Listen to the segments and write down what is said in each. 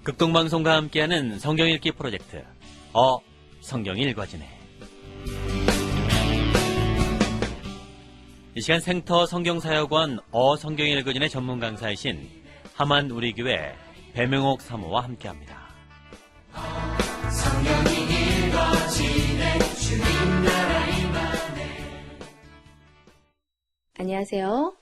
극동방송과 함께하는 성경 읽기 프로젝트 성경 읽어지네. 이 시간 생터 성경사역원 성경 읽어지네 전문 강사이신 하만 우리교회 배명옥 사모와 함께합니다. 성경이 읽어지네 주님 나라 임하네. 안녕하세요.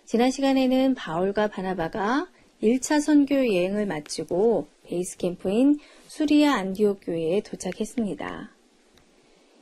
지난 시간에는 바울과 바나바가 1차 선교 여행을 마치고 베이스 캠프인 수리아 안디옥 교회에 도착했습니다.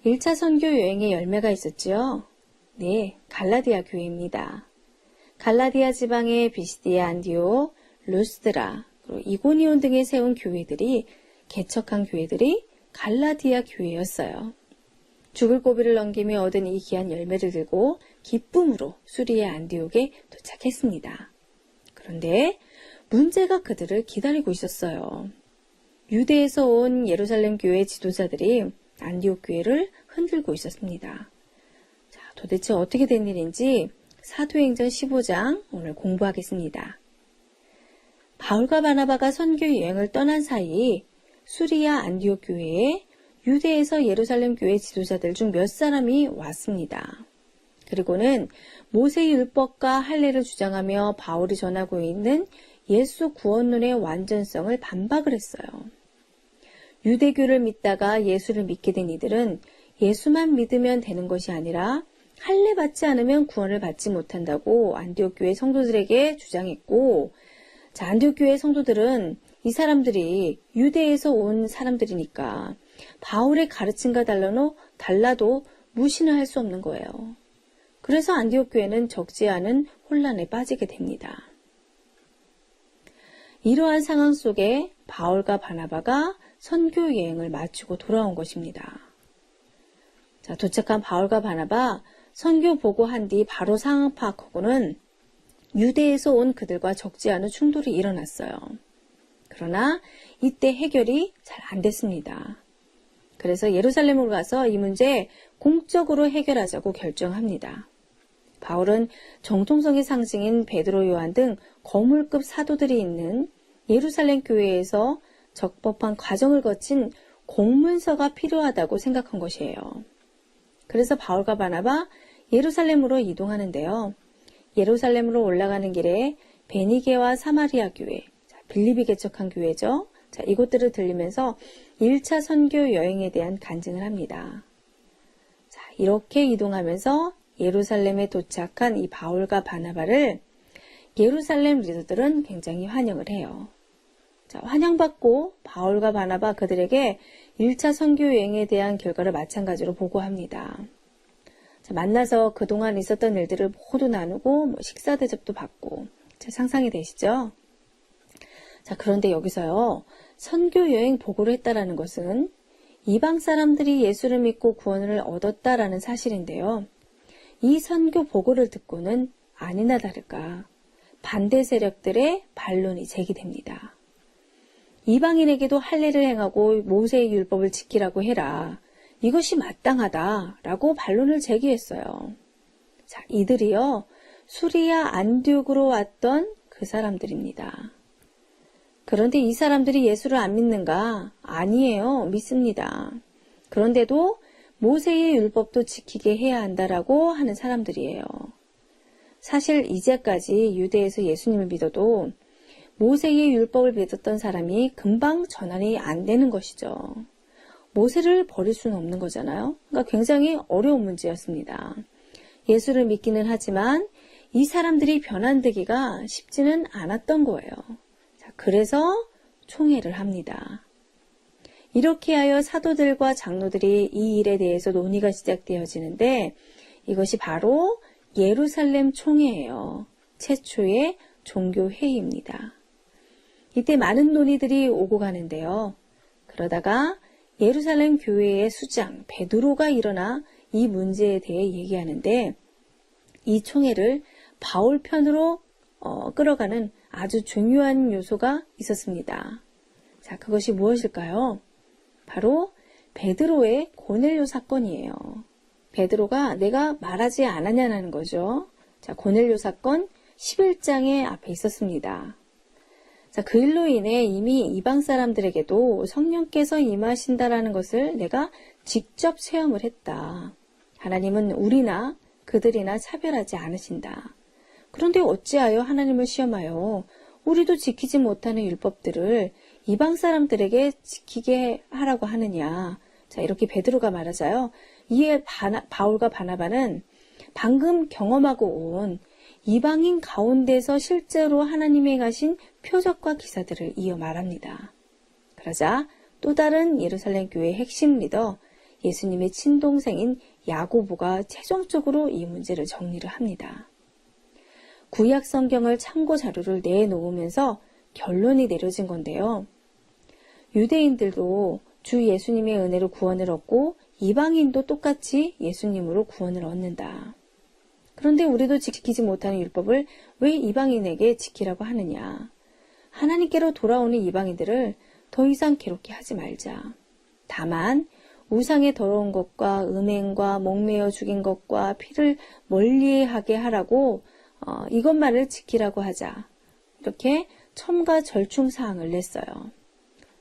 1차 선교 여행에 열매가 있었죠? 네, 갈라디아 교회입니다. 갈라디아 지방의 비시디아 안디옥, 루스드라, 그리고 이고니온 등에 세운 교회들이 개척한 교회들이 갈라디아 교회였어요. 죽을 고비를 넘기며 얻은 이 귀한 열매를 들고 기쁨으로 수리아 안디옥에 도착했습니다. 그런데 문제가 그들을 기다리고 있었어요. 유대에서 온 예루살렘 교회 지도자들이 안디옥 교회를 흔들고 있었습니다. 자, 도대체 어떻게 된 일인지 사도행전 15장 오늘 공부하겠습니다. 바울과 바나바가 선교 여행을 떠난 사이 수리아 안디옥 교회에 유대에서 예루살렘 교회 지도자들 중 몇 사람이 왔습니다. 그리고는 모세의 율법과 할례를 주장하며 바울이 전하고 있는 예수 구원론의 완전성을 반박을 했어요. 유대교를 믿다가 예수를 믿게 된 이들은 예수만 믿으면 되는 것이 아니라 할례 받지 않으면 구원을 받지 못한다고 안디옥 교회 성도들에게 주장했고, 자, 안디옥 교회 성도들은 이 사람들이 유대에서 온 사람들이니까 바울의 가르침과 달라도 무시는 할 수 없는 거예요. 그래서 안디옥 교회는 적지 않은 혼란에 빠지게 됩니다. 이러한 상황 속에 바울과 바나바가 선교 여행을 마치고 돌아온 것입니다. 자, 도착한 바울과 바나바 선교 보고한 뒤 바로 상황 파악하고는 유대에서 온 그들과 적지 않은 충돌이 일어났어요. 그러나 이때 해결이 잘 안 됐습니다. 그래서 예루살렘으로 가서 이 문제 공적으로 해결하자고 결정합니다. 바울은 정통성의 상징인 베드로, 요한 등 거물급 사도들이 있는 예루살렘 교회에서 적법한 과정을 거친 공문서가 필요하다고 생각한 것이에요. 그래서 바울과 바나바 예루살렘으로 이동하는데요. 예루살렘으로 올라가는 길에 베니게와 사마리아 교회, 빌립이 개척한 교회죠. 자, 이곳들을 들리면서 1차 선교 여행에 대한 간증을 합니다. 자, 이렇게 이동하면서 예루살렘에 도착한 이 바울과 바나바를 예루살렘 리더들은 굉장히 환영을 해요. 자, 환영받고 바울과 바나바 그들에게 1차 선교 여행에 대한 결과를 마찬가지로 보고합니다. 자, 만나서 그동안 있었던 일들을 모두 나누고 식사 대접도 받고, 자, 상상이 되시죠? 자, 그런데 여기서요, 선교 여행 보고를 했다라는 것은 이방 사람들이 예수를 믿고 구원을 얻었다라는 사실인데요. 이 선교 보고를 듣고는 아니나 다를까 반대 세력들의 반론이 제기됩니다. 이방인에게도 할례를 행하고 모세의 율법을 지키라고 해라. 이것이 마땅하다라고 반론을 제기했어요. 자, 이들이요, 수리아 안디옥으로 왔던 그 사람들입니다. 그런데 이 사람들이 예수를 안 믿는가? 아니에요. 믿습니다. 그런데도 모세의 율법도 지키게 해야 한다라고 하는 사람들이에요. 사실 이제까지 유대에서 예수님을 믿어도 모세의 율법을 믿었던 사람이 금방 전환이 안 되는 것이죠. 모세를 버릴 수는 없는 거잖아요. 그러니까 굉장히 어려운 문제였습니다. 예수를 믿기는 하지만 이 사람들이 변환되기가 쉽지는 않았던 거예요. 자, 그래서 총회를 합니다. 이렇게 하여 사도들과 장로들이 이 일에 대해서 논의가 시작되어지는데 이것이 바로 예루살렘 총회예요. 최초의 종교회의입니다. 이때 많은 논의들이 오고 가는데요. 그러다가 예루살렘 교회의 수장 베드로가 일어나 이 문제에 대해 얘기하는데 이 총회를 바울 편으로 끌어가는 아주 중요한 요소가 있었습니다. 자, 그것이 무엇일까요? 바로 베드로의 고넬료 사건이에요. 베드로가 내가 말하지 않았냐는 거죠. 자, 고넬료 사건 11장에 앞에 있었습니다. 자, 그 일로 인해 이미 이방 사람들에게도 성령께서 임하신다라는 것을 내가 직접 체험을 했다. 하나님은 우리나 그들이나 차별하지 않으신다. 그런데 어찌하여 하나님을 시험하여 우리도 지키지 못하는 율법들을 이방 사람들에게 지키게 하라고 하느냐. 자, 이렇게 베드로가 말하자요. 이에 바울과 바나바는 방금 경험하고 온 이방인 가운데서 실제로 하나님의 가신 표적과 기사들을 이어 말합니다. 그러자 또 다른 예루살렘 교회의 핵심 리더 예수님의 친동생인 야고보가 최종적으로 이 문제를 정리를 합니다. 구약 성경을 참고 자료를 내놓으면서 결론이 내려진 건데요. 유대인들도 주 예수님의 은혜로 구원을 얻고 이방인도 똑같이 예수님으로 구원을 얻는다. 그런데 우리도 지키지 못하는 율법을 왜 이방인에게 지키라고 하느냐. 하나님께로 돌아오는 이방인들을 더 이상 괴롭게 하지 말자. 다만 우상의 더러운 것과 음행과 목매어 죽인 것과 피를 멀리하게 하라고 이것만을 지키라고 하자. 이렇게 첨가 절충 사항을 냈어요.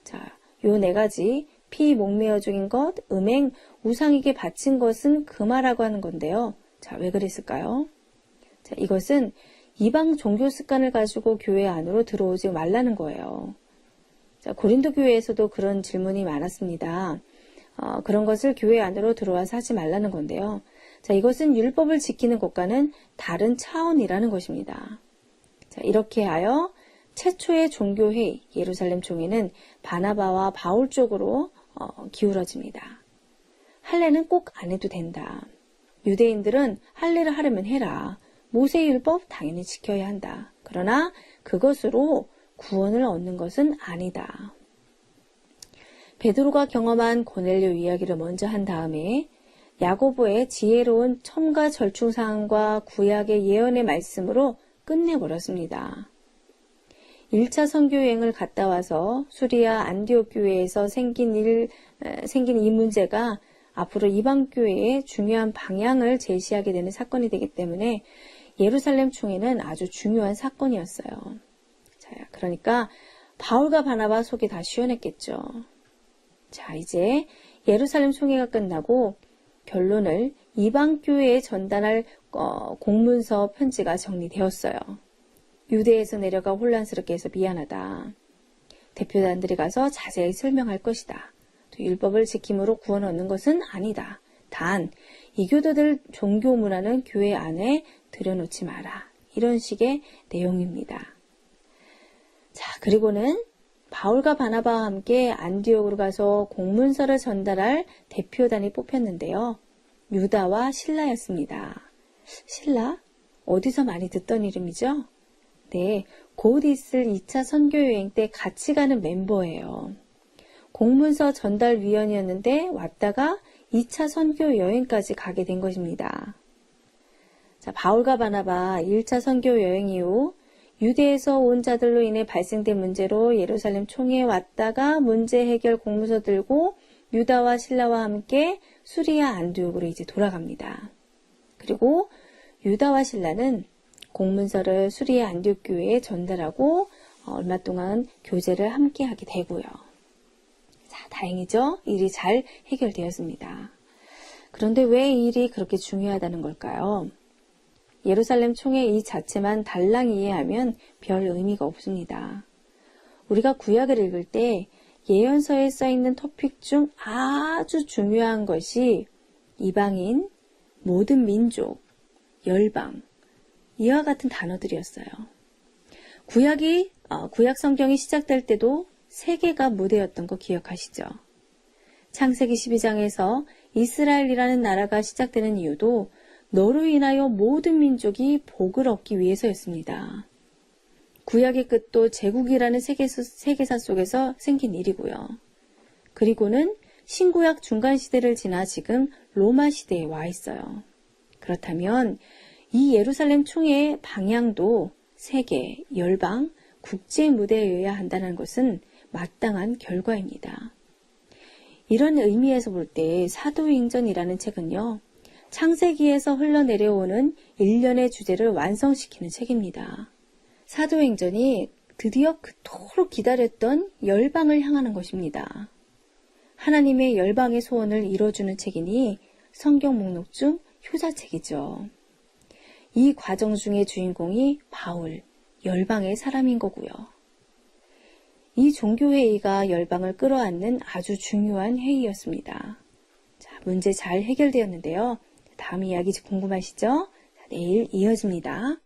자, 요 네 가지 피 목매어 죽인 것, 음행, 우상에게 바친 것은 금하라고 하는 건데요. 자, 왜 그랬을까요? 자, 이것은 이방 종교 습관을 가지고 교회 안으로 들어오지 말라는 거예요. 자, 고린도 교회에서도 그런 질문이 많았습니다. 그런 것을 교회 안으로 들어와서 하지 말라는 건데요. 자, 이것은 율법을 지키는 것과는 다른 차원이라는 것입니다. 자, 이렇게 하여 최초의 종교회의 예루살렘 총회는 바나바와 바울 쪽으로 기울어집니다. 할례는 꼭 안 해도 된다. 유대인들은 할례를 하려면 해라. 모세의 율법 당연히 지켜야 한다. 그러나 그것으로 구원을 얻는 것은 아니다. 베드로가 경험한 고넬료 이야기를 먼저 한 다음에 야고보의 지혜로운 첨가 절충사항과 구약의 예언의 말씀으로 끝내버렸습니다. 1차 선교여행을 갔다 와서 수리아 안디옥 교회에서 생긴 이 문제가 앞으로 이방교회의 중요한 방향을 제시하게 되는 사건이 되기 때문에 예루살렘 총회는 아주 중요한 사건이었어요. 자, 그러니까 바울과 바나바 속이 다 시원했겠죠. 자, 이제 예루살렘 총회가 끝나고 결론을 이방교회에 전달할 공문서 편지가 정리되었어요. 유대에서 내려가 혼란스럽게 해서 미안하다. 대표단들이 가서 자세히 설명할 것이다. 또 율법을 지킴으로 구원 얻는 것은 아니다. 단 이교도들 종교 문화는 교회 안에 들여놓지 마라. 이런 식의 내용입니다. 자, 그리고는 바울과 바나바와 함께 안디옥으로 가서 공문서를 전달할 대표단이 뽑혔는데요. 유다와 실라였습니다. 실라? 어디서 많이 듣던 이름이죠? 네, 곧 있을 2차 선교여행 때 같이 가는 멤버예요. 공문서 전달위원이었는데 왔다가 2차 선교여행까지 가게 된 것입니다. 자, 바울과 바나바 1차 선교여행 이후 유대에서 온 자들로 인해 발생된 문제로 예루살렘 총회에 왔다가 문제 해결 공문서 들고 유다와 실라와 함께 수리아 안디옥으로 이제 돌아갑니다. 그리고 유다와 실라는 공문서를 수리아 안디옥 교회에 전달하고 얼마 동안 교제를 함께 하게 되고요. 자, 다행이죠? 일이 잘 해결되었습니다. 그런데 왜 이 일이 그렇게 중요하다는 걸까요? 예루살렘 총회 이 자체만 달랑 이해하면 별 의미가 없습니다. 우리가 구약을 읽을 때 예언서에 써있는 토픽 중 아주 중요한 것이 이방인, 모든 민족, 열방, 이와 같은 단어들이었어요. 구약 성경이 시작될 때도 세계가 무대였던 거 기억하시죠? 창세기 12장에서 이스라엘이라는 나라가 시작되는 이유도 너로 인하여 모든 민족이 복을 얻기 위해서였습니다. 구약의 끝도 제국이라는 세계사 속에서 생긴 일이고요. 그리고는 신구약 중간시대를 지나 지금 로마 시대에 와 있어요. 그렇다면 이 예루살렘 총회의 방향도 세계, 열방, 국제 무대여야 한다는 것은 마땅한 결과입니다. 이런 의미에서 볼 때 사도행전이라는 책은요. 창세기에서 흘러내려오는 일련의 주제를 완성시키는 책입니다. 사도행전이 드디어 그토록 기다렸던 열방을 향하는 것입니다. 하나님의 열방의 소원을 이뤄주는 책이니 성경 목록 중 효자책이죠. 이 과정 중의 주인공이 바울, 열방의 사람인 거고요. 이 종교회의가 열방을 끌어안는 아주 중요한 회의였습니다. 자, 문제 잘 해결되었는데요. 다음 이야기 궁금하시죠? 자, 내일 이어집니다.